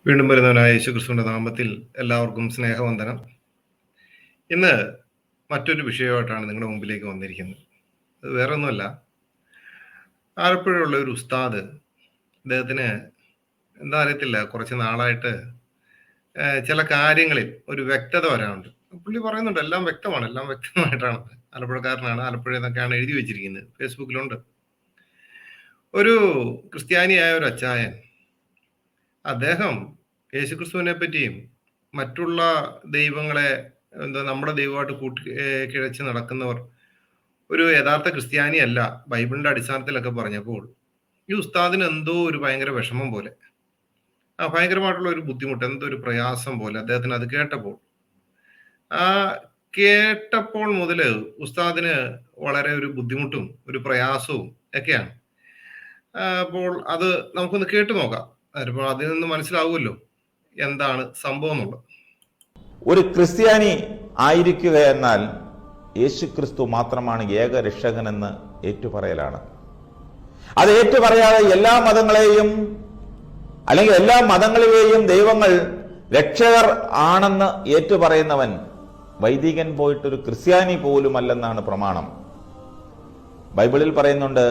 വീണ്ടും വരുന്നവനായ യേശുക്രിസ്തുവിന്റെ നാമത്തിൽ എല്ലാവർക്കും സ്നേഹവന്ദനം. ഇന്ന് മറ്റൊരു വിഷയമായിട്ടാണ് നിങ്ങളുടെ മുമ്പിലേക്ക് വന്നിരിക്കുന്നത്. അത് വേറെ ഒന്നുമല്ല, ആലപ്പുഴയുള്ള ഒരു ഉസ്താദ്, അദ്ദേഹത്തിന് എന്താ അറിയത്തില്ല, കുറച്ച് നാളായിട്ട് ചില കാര്യങ്ങളിൽ ഒരു വ്യക്തത വരാനുണ്ട്. പുള്ളി പറയുന്നുണ്ട് എല്ലാം വ്യക്തമാണ്, എല്ലാം വ്യക്തമായിട്ടാണ്. ആലപ്പുഴക്കാരനാണ്, ആലപ്പുഴ എന്നൊക്കെയാണ് എഴുതി വെച്ചിരിക്കുന്നത്, ഫേസ്ബുക്കിലുണ്ട്. ഒരു ക്രിസ്ത്യാനിയായ ഒരു അച്ചായൻ, അദ്ദേഹം യേശുക്രിസ്തുവിനെ പറ്റിയും മറ്റുള്ള ദൈവങ്ങളെ നമ്മുടെ ദൈവമായിട്ട് കിഴച്ച് നടക്കുന്നവർ ഒരു യഥാർത്ഥ ക്രിസ്ത്യാനി അല്ല ബൈബിളിന്റെ അടിസ്ഥാനത്തിലൊക്കെ പറഞ്ഞപ്പോൾ ഈ ഉസ്താദിന് എന്തോ ഒരു ഭയങ്കര വിഷമം പോലെ, ഭയങ്കരമായിട്ടുള്ള ഒരു ബുദ്ധിമുട്ട്, എന്തോ ഒരു പ്രയാസം പോലെ അദ്ദേഹത്തിന് അത് കേട്ടപ്പോൾ. ആ കേട്ടപ്പോൾ മുതല് ഉസ്താദിന് വളരെ ഒരു ബുദ്ധിമുട്ടും ഒരു പ്രയാസവും ഒക്കെയാണ്. അപ്പോൾ അത് നമുക്കൊന്ന് കേട്ടു നോക്കാം. അതിപ്പോൾ അതിൽ നിന്ന് മനസ്സിലാവുമല്ലോ എന്താണ് സംഭവം എന്നുള്ളത്. ഒരു ക്രിസ്ത്യാനി ആയിരിക്കുക എന്നാൽ യേശുക്രിസ്തു മാത്രമാണ് ഏക രക്ഷകനെന്ന് ഏറ്റുപറയലാണ്. അത് ഏറ്റുപറയാതെ എല്ലാ മതങ്ങളെയും അല്ലെങ്കിൽ എല്ലാ മതങ്ങളിലെയും ദൈവങ്ങൾ രക്ഷകർ ആണെന്ന് ഏറ്റുപറയുന്നവൻ വൈദികൻ പോയിട്ടൊരു ക്രിസ്ത്യാനി പോലുമല്ലെന്നാണ് പ്രമാണം. ബൈബിളിൽ പറയുന്നുണ്ട്,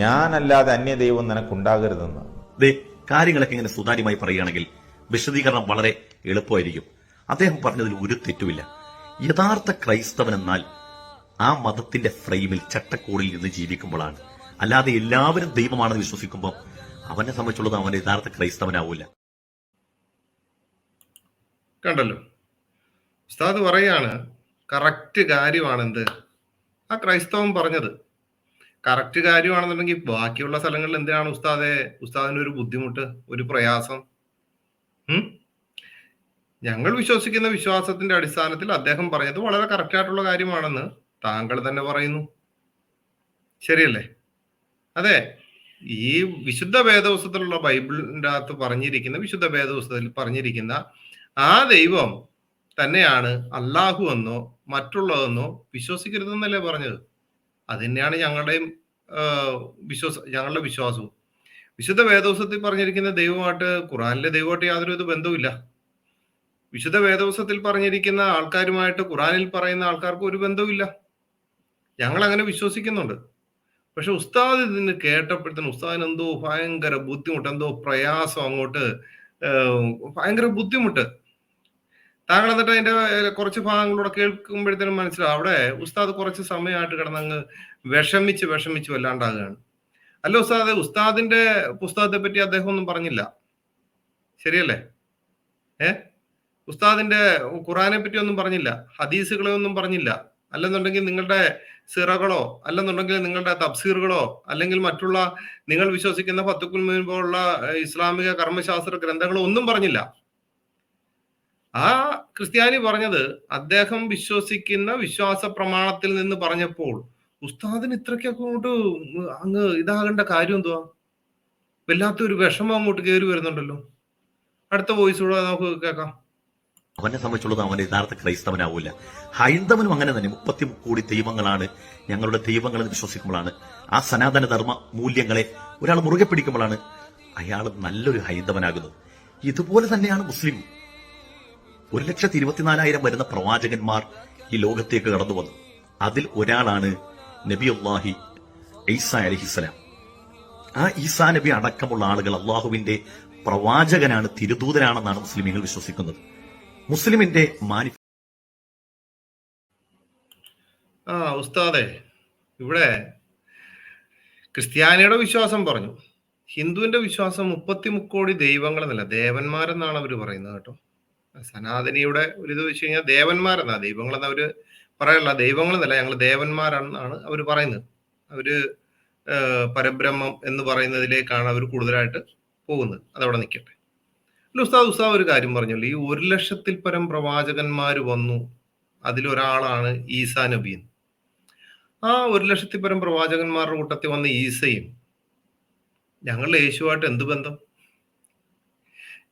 ഞാനല്ലാതെ അന്യദൈവം നിനക്കുണ്ടാകരുതെന്ന്. കാര്യങ്ങളൊക്കെ ഇങ്ങനെ സുതാര്യമായി പറയുകയാണെങ്കിൽ വിശദീകരണം വളരെ എളുപ്പമായിരിക്കും. അദ്ദേഹം പറഞ്ഞതിൽ ഒരു തെറ്റുമില്ല. യഥാർത്ഥ ക്രൈസ്തവൻ എന്നാൽ ആ മതത്തിന്റെ ഫ്രെയിമിൽ ചട്ടക്കൂടിൽ നിന്ന് ജീവിക്കുമ്പോഴാണ്. അല്ലാതെ എല്ലാവരും ദൈവമാണെന്ന് വിശ്വസിക്കുമ്പോൾ അവനെ സംബന്ധിച്ചുള്ളത് അവൻ യഥാർത്ഥ ക്രൈസ്തവനാവൂല. കണ്ടല്ലോ, ഉസ്താദ് പറയാണ് കറക്റ്റ് കാര്യമാണെന്ത് ആ ക്രൈസ്തവൻ പറഞ്ഞത്. കറക്റ്റ് കാര്യമാണെന്നുണ്ടെങ്കിൽ ബാക്കിയുള്ള സ്ഥലങ്ങളിൽ എന്തിനാണ് ഉസ്താദിന് ഒരു ബുദ്ധിമുട്ട്, ഒരു പ്രയാസം? ഞങ്ങൾ വിശ്വസിക്കുന്ന വിശ്വാസത്തിന്റെ അടിസ്ഥാനത്തിൽ അദ്ദേഹം പറഞ്ഞത് വളരെ കറക്റ്റ് ആയിട്ടുള്ള കാര്യമാണെന്ന് താങ്കൾ തന്നെ പറയുന്നു. ശരിയല്ലേ? അതെ, ഈ വിശുദ്ധ വേദപുസ്തകത്തിലുള്ള ബൈബിളിന്റെ അകത്ത് പറഞ്ഞിരിക്കുന്ന, വിശുദ്ധ വേദപുസ്തകത്തിൽ പറഞ്ഞിരിക്കുന്ന ആ ദൈവം തന്നെയാണ് അല്ലാഹു എന്നോ മറ്റുള്ളതെന്നോ വിശ്വസിക്കരുതെന്നല്ലേ പറഞ്ഞത്. അത് തന്നെയാണ് ഞങ്ങളുടെയും ഞങ്ങളുടെ വിശ്വാസവും. വിശുദ്ധ വേദപുസ്തകത്തിൽ പറഞ്ഞിരിക്കുന്ന ദൈവമായിട്ട് ഖുറാനിലെ ദൈവമായിട്ട് യാതൊരു ബന്ധവുമില്ല. വിശുദ്ധ വേദപുസ്തകത്തിൽ പറഞ്ഞിരിക്കുന്ന ആൾക്കാരുമായിട്ട് ഖുറാനിൽ പറയുന്ന ആൾക്കാർക്ക് ഒരു ബന്ധവുമില്ല. ഞങ്ങൾ അങ്ങനെ വിശ്വസിക്കുന്നുണ്ട്. പക്ഷെ ഉസ്താദ് ഇതിന് കേട്ടപ്പോഴത്തേന് ഉസ്താദിന് എന്തോ ഭയങ്കര ബുദ്ധിമുട്ട്, എന്തോ പ്രയാസം, അങ്ങോട്ട് ഭയങ്കര ബുദ്ധിമുട്ട്. താങ്കൾ എന്നിട്ട് അതിന്റെ കുറച്ച് ഭാഗങ്ങളൂടെ കേൾക്കുമ്പോഴത്തേനും മനസ്സിലാവും അവിടെ ഉസ്താദ് കുറച്ച് സമയമായിട്ട് കിടന്നങ്ങ് വിഷമിച്ച് വല്ലാണ്ടാകുകയാണ്. അല്ല ഉസ്താദിന്റെ പുസ്തകത്തെ പറ്റി അദ്ദേഹം ഒന്നും പറഞ്ഞില്ല, ശരിയല്ലേ? ഉസ്താദിന്റെ ഖുറാനെ പറ്റി ഒന്നും പറഞ്ഞില്ല, ഹദീസുകളെ ഒന്നും പറഞ്ഞില്ല. അല്ലെന്നുണ്ടെങ്കിൽ നിങ്ങളുടെ സിറകളോ അല്ലെന്നുണ്ടെങ്കിൽ നിങ്ങളുടെ തഫ്സീറുകളോ അല്ലെങ്കിൽ മറ്റുള്ള നിങ്ങൾ വിശ്വസിക്കുന്ന ഫത്തുൽ മുഈൻ പോലുള്ള ഇസ്ലാമിക കർമ്മശാസ്ത്ര ഗ്രന്ഥങ്ങളോ ഒന്നും പറഞ്ഞില്ല. ആ ക്രിസ്ത്യാനി പറഞ്ഞത് അദ്ദേഹം വിശ്വസിക്കുന്ന വിശ്വാസ പ്രമാണത്തിൽ നിന്ന് പറഞ്ഞപ്പോൾ ഉസ്താദിന് ഇത്രയ്ക്കൊക്കെ അങ്ങോട്ട് അങ്ങ് ഇതാകേണ്ട കാര്യം എന്തുവാ? വല്ലാത്തൊരു വിഷമം അങ്ങോട്ട് കയറി വരുന്നുണ്ടല്ലോ. അടുത്ത വോയിസ് കൂടെ നമുക്ക് കേൾക്കാം. അവനെ സംബന്ധിച്ചുള്ളത് അവൻ യഥാർത്ഥ ക്രൈസ്തവനാവൂല. ഹൈന്ദവനും അങ്ങനെ തന്നെ 30 കോടി ദൈവങ്ങളാണ് ഞങ്ങളുടെ ദൈവങ്ങളെന്ന് വിശ്വസിക്കുമ്പോഴാണ്, ആ സനാതന ധർമ്മ മൂല്യങ്ങളെ ഒരാൾ മുറുകെ പിടിക്കുമ്പോഴാണ് അയാൾ നല്ലൊരു ഹൈന്ദവനാകുന്നത്. ഇതുപോലെ തന്നെയാണ് മുസ്ലിം. 1,24,000 വരുന്ന പ്രവാചകന്മാർ ഈ ലോകത്തേക്ക് കടന്നു വന്നു. അതിൽ ഒരാളാണ് നബിയുല്ലാഹി ഈസാ അലൈഹിസ്സലാം. ആ ഈസാ നബി അടക്കമുള്ള ആളുകൾ അള്ളാഹുവിന്റെ പ്രവാചകനാണ്, തിരുദൂതനാണെന്നാണ് മുസ്ലിമീങ്ങൾ വിശ്വസിക്കുന്നത്. മുസ്ലിമിന്റെ ഉസ്താദെ, ഇവിടെ ക്രിസ്ത്യാനിയുടെ വിശ്വാസം പറഞ്ഞു, ഹിന്ദുവിന്റെ വിശ്വാസം 30 കോടി ദൈവങ്ങൾ എന്നല്ല, ദേവന്മാരെന്നാണ് അവർ പറയുന്നത് കേട്ടോ. സനാതനിയുടെ ഒരു ഇത് വെച്ച് കഴിഞ്ഞാൽ ദേവന്മാരെന്നാ, ദൈവങ്ങളെന്ന് അവര് പറയല്ല, ദൈവങ്ങളെന്നല്ല, ഞങ്ങൾ ദേവന്മാരാണെന്നാണ് അവർ പറയുന്നത്. അവര് പരബ്രഹ്മം എന്ന് പറയുന്നതിലേക്കാണ് അവർ കൂടുതലായിട്ട് പോകുന്നത്. അതവിടെ നിൽക്കട്ടെ. ഉസ്താദ് ഒരു കാര്യം പറഞ്ഞല്ലോ, ഈ 1,00,000-ൽ പരം പ്രവാചകന്മാര് വന്നു, അതിലൊരാളാണ് ഈസാ നബി. ആ 1,00,000-ൽ പരം പ്രവാചകന്മാരുടെ കൂട്ടത്തിൽ വന്ന ഈസയും ഞങ്ങളുടെ യേശുവായിട്ട് എന്ത് ബന്ധം?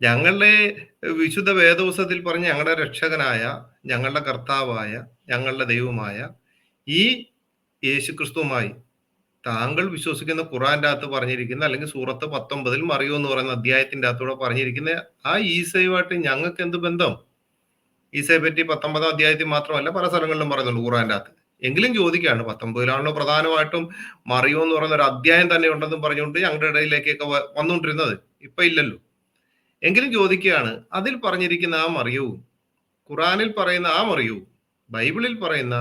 ഞങ്ങളുടെ വിശുദ്ധ വേദപുസ്തകത്തിൽ പറഞ്ഞ ഞങ്ങളുടെ രക്ഷകനായ, ഞങ്ങളുടെ കർത്താവായ, ഞങ്ങളുടെ ദൈവമായ ഈ യേശുക്രിസ്തുവുമായി താങ്കൾ വിശ്വസിക്കുന്ന ഖുറാന്റെ അകത്ത് പറഞ്ഞിരിക്കുന്ന, അല്ലെങ്കിൽ സൂറത്ത് 19 മറിയോ എന്ന് പറയുന്ന അധ്യായത്തിന്റെ അകത്തൂടെ പറഞ്ഞിരിക്കുന്ന ആ ഈസയുമായിട്ട് ഞങ്ങൾക്ക് എന്ത് ബന്ധം? ഈസയെ പറ്റി 19 അധ്യായത്തിൽ മാത്രമല്ല പല സ്ഥലങ്ങളിലും പറയുന്നുണ്ട് ഖുറാന്റെ അകത്ത്. എങ്കിലും ചോദിക്കുകയാണ്, 19 പ്രധാനമായിട്ടും മറിയോ എന്ന് പറയുന്ന ഒരു അധ്യായം തന്നെ ഉണ്ടെന്നും പറഞ്ഞുകൊണ്ട് ഞങ്ങളുടെ ഇടയിലേക്കൊക്കെ വന്നുകൊണ്ടിരുന്നത്. ഇപ്പൊ ഇല്ലല്ലോ. എങ്കിലും ചോദിക്കുകയാണ്, അതിൽ പറഞ്ഞിരിക്കുന്ന ആ മറിയവും, ഖുറാനിൽ പറയുന്ന ആ മറിയവും, ബൈബിളിൽ പറയുന്ന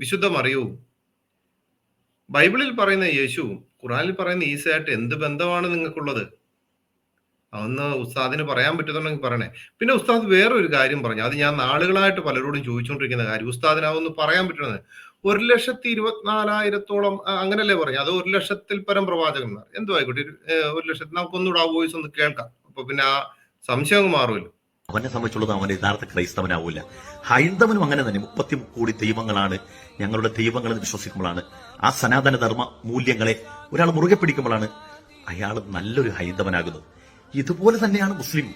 വിശുദ്ധ മറിയവും, ബൈബിളിൽ പറയുന്ന യേശുവും, ഖുറാനിൽ പറയുന്ന ഈസയായിട്ട് എന്ത് ബന്ധമാണ് നിങ്ങൾക്കുള്ളത്? അതൊന്ന് ഉസ്താദിന് പറയാൻ പറ്റുന്നുണ്ടെങ്കിൽ പറയണേ. പിന്നെ ഉസ്താദ് വേറൊരു കാര്യം പറഞ്ഞു, അത് ഞാൻ നാളുകളായിട്ട് പലരോടും ചോദിച്ചുകൊണ്ടിരിക്കുന്ന കാര്യം, ഉസ്താദിന് അതൊന്ന് പറയാൻ പറ്റുന്നത്. 1,24,000 അങ്ങനല്ലേ പറഞ്ഞു? അത് 1,00,000 പരം പ്രവാചകന്മാർ. എന്തോ ആയിക്കോട്ടെ, 1,00,000 നമുക്കൊന്നുകൂടെ ആ വോയിസ് ഒന്ന് കേൾക്കാം. അപ്പൊ പിന്നെ ആ സംശയം മാറുമല്ലോ. അവനെ സംബന്ധിച്ചുള്ളത് അവൻ യഥാർത്ഥ ക്രൈസ്തവനാവില്ല. ഹൈന്ദവനും അങ്ങനെ തന്നെ 30 കോടി ദൈവങ്ങളാണ് ഞങ്ങളുടെ ദൈവങ്ങളെന്ന് വിശ്വസിക്കുമ്പോഴാണ്, ആ സനാതന ധർമ്മ മൂല്യങ്ങളെ ഒരാൾ മുറുകെ പിടിക്കുമ്പോഴാണ് അയാൾ നല്ലൊരു ഹൈന്ദവനാകുന്നത്. ഇതുപോലെ തന്നെയാണ് മുസ്ലിം.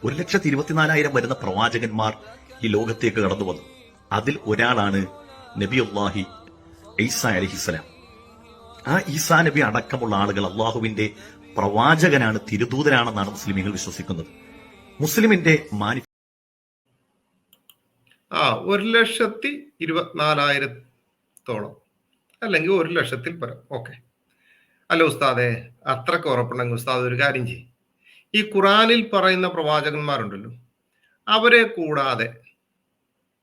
1,24,000 വരുന്ന പ്രവാചകന്മാർ ഈ ലോകത്തേക്ക് കടന്നു വന്നു. അതിൽ ഒരാളാണ് നബിയുല്ലാഹി ഈസാ അലൈഹിസ്സലാം. ആ ഈസാ നബി അടക്കമുള്ള ആളുകൾ അള്ളാഹുവിന്റെ പ്രവാചകനാണ്, തിരുദൂതനാണെന്നാണ് മുസ്ലിമീങ്ങൾ വിശ്വസിക്കുന്നത്. മുസ്ലിമിന്റെ 1,24,000 അല്ലെങ്കിൽ 1,00,000 പരം. ഓക്കെ. അല്ല ഉസ്താദെ, അത്രക്ക് ഉറപ്പുണ്ടെങ്കിൽ ഉസ്താദ് ഒരു കാര്യം ചെയ്യും. ഈ ഖുറാനിൽ പറയുന്ന പ്രവാചകന്മാരുണ്ടല്ലോ, അവരെ കൂടാതെ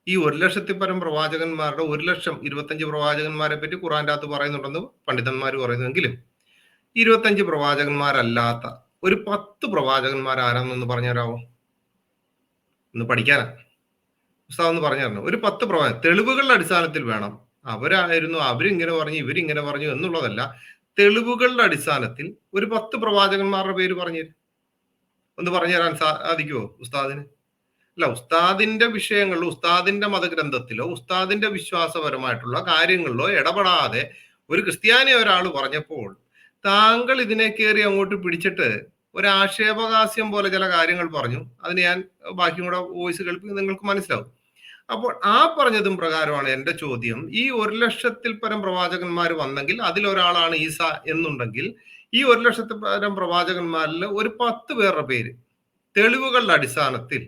ഈ 1,00,000 പരം പ്രവാചകന്മാരുടെ 1,25,000 പ്രവാചകന്മാരെ പറ്റി ഖുറാന്റെ അകത്ത് പറയുന്നുണ്ടെന്ന് പണ്ഡിതന്മാർ പറയുന്നെങ്കിലും 25 പ്രവാചകന്മാരല്ലാത്ത ഒരു 10 പ്രവാചകന്മാർ ആരാന്നൊന്ന് പറഞ്ഞുതരാമോ? ഒന്ന് പഠിക്കാനാ ഉസ്താദ് ഒന്ന് പറഞ്ഞു തരണം. ഒരു 10 പ്രവാചകൻ തെളിവുകളുടെ അടിസ്ഥാനത്തിൽ വേണം. അവരായിരുന്നു, അവരിങ്ങനെ പറഞ്ഞു, ഇവരിങ്ങനെ പറഞ്ഞു എന്നുള്ളതല്ല. തെളിവുകളുടെ അടിസ്ഥാനത്തിൽ ഒരു 10 പ്രവാചകന്മാരുടെ പേര് പറഞ്ഞു തരും. ഒന്ന് പറഞ്ഞു തരാൻ സാധിക്കുമോ ഉസ്താദിന്? അല്ല, ഉസ്താദിന്റെ വിഷയങ്ങളിലോ ഉസ്താദിന്റെ മതഗ്രന്ഥത്തിലോ ഉസ്താദിന്റെ വിശ്വാസപരമായിട്ടുള്ള കാര്യങ്ങളിലോ ഇടപെടാതെ ഒരു ക്രിസ്ത്യാനി ഒരാൾ പറഞ്ഞപ്പോൾ താങ്കൾ ഇതിനെ കയറി അങ്ങോട്ട് പിടിച്ചിട്ട് ഒരു ആക്ഷേപഹാസ്യം പോലെ ചില കാര്യങ്ങൾ പറഞ്ഞു. അതിന് ഞാൻ ബാക്കിയും കൂടെ വോയിസ് കേൾപ്പി നിങ്ങൾക്ക് മനസ്സിലാവും. അപ്പോൾ ആ പറഞ്ഞതും പ്രകാരമാണ് എന്റെ ചോദ്യം. ഈ 1,00,000 പരം പ്രവാചകന്മാർ വന്നെങ്കിൽ അതിലൊരാളാണ് ഈസ എന്നുണ്ടെങ്കിൽ ഈ 1,00,000 പരം പ്രവാചകന്മാരിൽ ഒരു 10 പേരുടെ പേര് തെളിവുകളുടെ അടിസ്ഥാനത്തിൽ,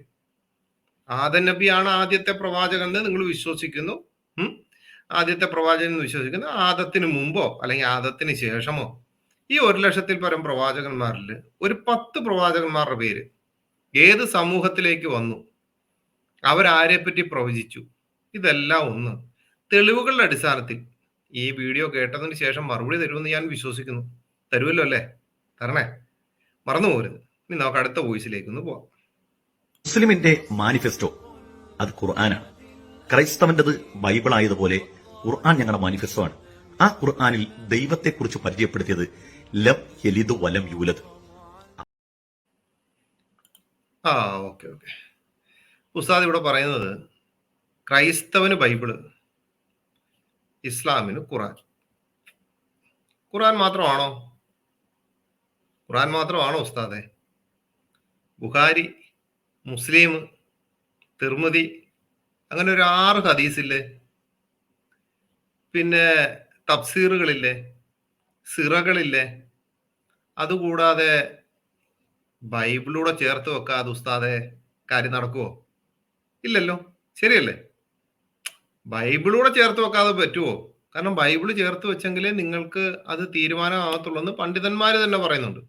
ആദം നബിയാണ് ആദ്യത്തെ പ്രവാചകൻ എന്ന് നിങ്ങൾ വിശ്വസിക്കുന്നു, ആദ്യത്തെ പ്രവാചകൻ എന്ന് വിശ്വസിക്കുന്നു. ആദത്തിന് മുമ്പോ അല്ലെങ്കിൽ ആദത്തിന് ശേഷമോ ഈ 1,00,000 പരം പ്രവാചകന്മാരിൽ ഒരു 10 പ്രവാചകന്മാരുടെ പേര് ഏത് സമൂഹത്തിലേക്ക് വന്നു, അവരാരെ പറ്റി പ്രവചിച്ചു, ഇതെല്ലാം ഒന്ന് തെളിവുകളുടെ അടിസ്ഥാനത്തിൽ ഈ വീഡിയോ കേട്ടതിന് ശേഷം മറുപടി തരുമെന്ന് ഞാൻ വിശ്വസിക്കുന്നു. തരുമല്ലോ അല്ലേ? തരണേ, മറന്നു പോകരുത്. ഇനി നമുക്ക് അടുത്ത വോയിസിലേക്ക് ഒന്ന് പോവാം. മുസ്ലിമിന്റെ മാനിഫെസ്റ്റോ അത് ഖുർആനാണ്. ക്രൈസ്തവന്റേത് ബൈബിൾ ആയതുപോലെ ഖുർആൻ ഞങ്ങളുടെ മാനിഫെസ്റ്റോ ആണ്. ആ ഖുർആനിൽ ദൈവത്തെക്കുറിച്ച് പരിചയപ്പെടുത്തിയത് ലം യലിദ് വലം യൂലദ്. ഓക്കെ. ഉസ്താദ് ഇവിടെ പറയുന്നത് ക്രൈസ്തവന് ബൈബിള്, ഇസ്ലാമിന് ഖുറാൻ. ഖുറാൻ മാത്രമാണോ? ഖുറാൻ മാത്രമാണോ ഉസ്താദെ? ബുഖാരി, മുസ്ലിം, തിർമിദി, അങ്ങനെ ഒരു 6 ഹദീസില്ലേ? പിന്നെ തഫ്സീറുകളില്ലേ, സിറകളില്ലേ? അതുകൂടാതെ ബൈബിളൂടെ ചേർത്ത് വെക്കാതെ ഉസ്താദെ കാര്യം നടക്കുവോ? ഇല്ലല്ലോ. ശരിയല്ലേ? ബൈബിളൂടെ ചേർത്ത് വെക്കാതെ പറ്റുമോ? കാരണം ബൈബിള് ചേർത്ത് വെച്ചെങ്കിലേ നിങ്ങൾക്ക് അത് തീരുമാനമാകത്തുള്ളൂ എന്ന് പണ്ഡിതന്മാർ തന്നെ പറയുന്നുണ്ട്.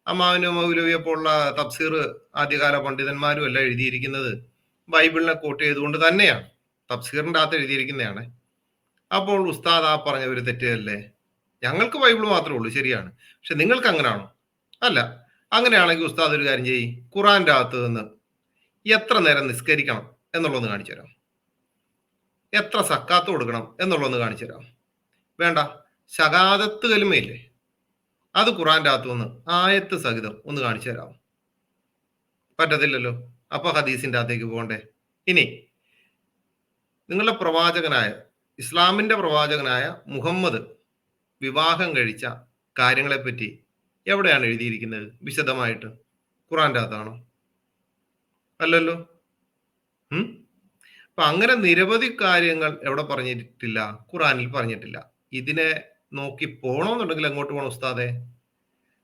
അമ്മാവിനു മൗലവിയെ പോലുള്ള തഫ്സീർ ആദ്യകാല പണ്ഡിതന്മാരും എല്ലാം എഴുതിയിരിക്കുന്നത് ബൈബിളിനെ കോട്ട് ചെയ്തുകൊണ്ട് തന്നെയാണ്. തഫ്സീറിന്റെ അകത്ത് എഴുതിയിരിക്കുന്നതാണ്. അപ്പോൾ ഉസ്താദ് ആ പറഞ്ഞ ഒരു തെറ്റല്ലേ? ഞങ്ങൾക്ക് ബൈബിൾ മാത്രമേ ഉള്ളൂ, ശരിയാണ്. പക്ഷെ നിങ്ങൾക്ക് അങ്ങനെയാണോ? അല്ല. അങ്ങനെയാണെങ്കിൽ ഉസ്താദ് ഒരു കാര്യം ചെയ്യും, ഖുറാന്റെ അകത്ത് നിന്ന് എത്ര നേരം നിസ്കരിക്കണം എന്നുള്ളതൊന്ന് കാണിച്ചു തരാം. എത്ര സക്കാത്ത് കൊടുക്കണം എന്നുള്ളതൊന്ന് കാണിച്ചു തരാം. വേണ്ട, ശഹാദത്ത് കലിമയില്ലേ, അത് ഖുറാന്റെ അകത്ത് നിന്ന് ആയത്ത് സഹിതം ഒന്ന് കാണിച്ചു തരാം. പറ്റത്തില്ലല്ലോ. അപ്പൊ ഹദീസിന്റെ അകത്തേക്ക് പോകണ്ടേ? ഇനി നിങ്ങളുടെ പ്രവാചകനായ, ഇസ്ലാമിന്റെ പ്രവാചകനായ മുഹമ്മദ് വിവാഹം കഴിച്ച കാര്യങ്ങളെപ്പറ്റി എവിടെയാണ് എഴുതിയിരിക്കുന്നത് വിശദമായിട്ട്? ഖുറാന്റെ അകത്താണോ? അല്ലല്ലോ. അപ്പൊ അങ്ങനെ നിരവധി കാര്യങ്ങൾ എവിടെ പറഞ്ഞിട്ടില്ല? ഖുറാനിൽ പറഞ്ഞിട്ടില്ല. ഇതിനെ നോക്കി പോകണമെന്നുണ്ടെങ്കിൽ എങ്ങോട്ട് പോകണം ഉസ്താദെ?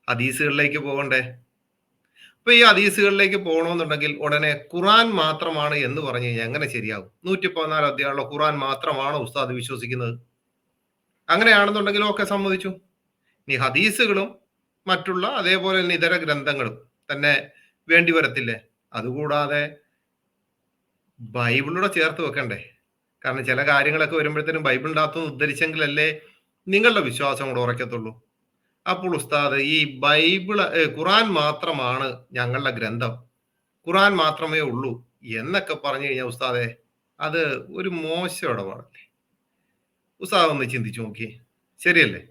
ഹദീസുകളിലേക്ക് പോകണ്ടേ? അപ്പൊ ഈ ഹദീസുകളിലേക്ക് പോകണമെന്നുണ്ടെങ്കിൽ ഉടനെ ഖുറാൻ മാത്രമാണ് എന്ന് പറഞ്ഞു കഴിഞ്ഞാൽ എങ്ങനെ ശരിയാവും? 114 അധ്യായമുള്ള ഖുറാൻ മാത്രമാണോ ഉസ്താദ് വിശ്വസിക്കുന്നത്? അങ്ങനെയാണെന്നുണ്ടെങ്കിൽ ഒക്കെ സമ്മതിച്ചു. ഇനി ഹദീസുകളും മറ്റുള്ള അതേപോലെ തന്നെ ഇതര ഗ്രന്ഥങ്ങളും തന്നെ വേണ്ടി വരത്തില്ലേ? അതുകൂടാതെ ബൈബിളൂടെ ചേർത്ത് വെക്കണ്ടേ? കാരണം ചില കാര്യങ്ങളൊക്കെ വരുമ്പോഴത്തേനും ബൈബിളിൻ്റെ അകത്തുനിന്ന് ഉദ്ധരിച്ചെങ്കിലല്ലേ നിങ്ങളുടെ വിശ്വാസം കൂടെ ഉറക്കത്തുള്ളൂ. അപ്പോൾ ഉസ്താദ് ഈ ഖുറാൻ മാത്രമാണ് ഞങ്ങളുടെ ഗ്രന്ഥം, ഖുറാൻ മാത്രമേ ഉള്ളൂ എന്നൊക്കെ പറഞ്ഞു കഴിഞ്ഞാൽ ഉസ്താദെ അത് ഒരു മോശം ഇടപാടല്ലേ? ഉസ്താദ് ഒന്ന് ചിന്തിച്ചു നോക്കി, ശരിയല്ലേ?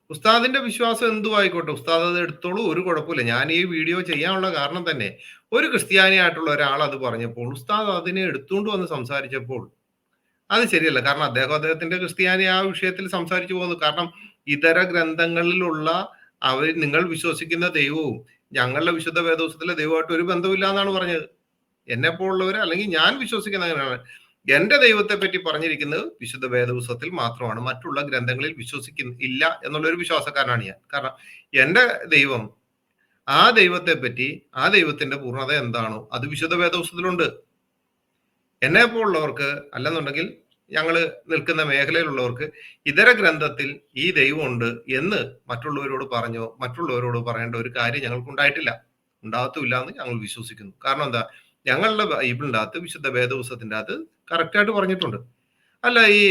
ഉസ്താദിന്റെ വിശ്വാസം എന്തു ആയിക്കോട്ടെ, ഉസ്താദ് അത് എടുത്തോളൂ, ഒരു കുഴപ്പമില്ല. ഞാൻ ഈ വീഡിയോ ചെയ്യാനുള്ള കാരണം തന്നെ ഒരു ക്രിസ്ത്യാനിയായിട്ടുള്ള ഒരാൾ അത് പറഞ്ഞപ്പോൾ ഉസ്താദ് അതിനെ എടുത്തുകൊണ്ട് വന്ന് സംസാരിച്ചപ്പോൾ അത് ശരിയല്ല. കാരണം അദ്ദേഹത്തിന്റെ ക്രിസ്ത്യാനി ആ വിഷയത്തിൽ സംസാരിച്ചു പോകുന്നു. കാരണം ഇതര ഗ്രന്ഥങ്ങളിലുള്ള നിങ്ങൾ വിശ്വസിക്കുന്ന ദൈവവും ഞങ്ങളുടെ വിശുദ്ധ വേദോസത്തിലെ ദൈവമായിട്ട് ഒരു ബന്ധമില്ല എന്നാണ് പറഞ്ഞത്. എന്നെ പോലുള്ളവർ അല്ലെങ്കിൽ ഞാൻ വിശ്വസിക്കുന്ന അങ്ങനെയാണ്. എന്റെ ദൈവത്തെ പറ്റി പറഞ്ഞിരിക്കുന്നത് വിശുദ്ധ വേദപുസ്തകത്തിൽ മാത്രമാണ്, മറ്റുള്ള ഗ്രന്ഥങ്ങളിൽ ഇല്ല എന്നുള്ളൊരു വിശ്വാസക്കാരനാണ് ഞാൻ. കാരണം എന്റെ ദൈവം, ആ ദൈവത്തെ പറ്റി, ആ ദൈവത്തിന്റെ പൂർണ്ണത എന്താണോ അത് വിശുദ്ധ വേദപുസ്തകത്തിലുണ്ട്. എന്നെ പോലുള്ളവർക്ക് അല്ലെന്നുണ്ടെങ്കിൽ ഞങ്ങൾ നിൽക്കുന്ന മേഖലയിലുള്ളവർക്ക് ഇതര ഗ്രന്ഥത്തിൽ ഈ ദൈവമുണ്ട് എന്ന് മറ്റുള്ളവരോട് പറഞ്ഞോ മറ്റുള്ളവരോട് പറയേണ്ട ഒരു കാര്യം ഞങ്ങൾക്ക് ഉണ്ടായിട്ടില്ല, ഉണ്ടാകത്തുമില്ല എന്ന് ഞങ്ങൾ വിശ്വസിക്കുന്നു. കാരണം എന്താ, ഞങ്ങളുടെ ബൈബിളിൻ്റെ അകത്ത് വിശുദ്ധ വേദപുസ്തകത്തിന്റെ അകത്ത് കറക്റ്റായിട്ട് പറഞ്ഞിട്ടുണ്ട്. അല്ല ഈ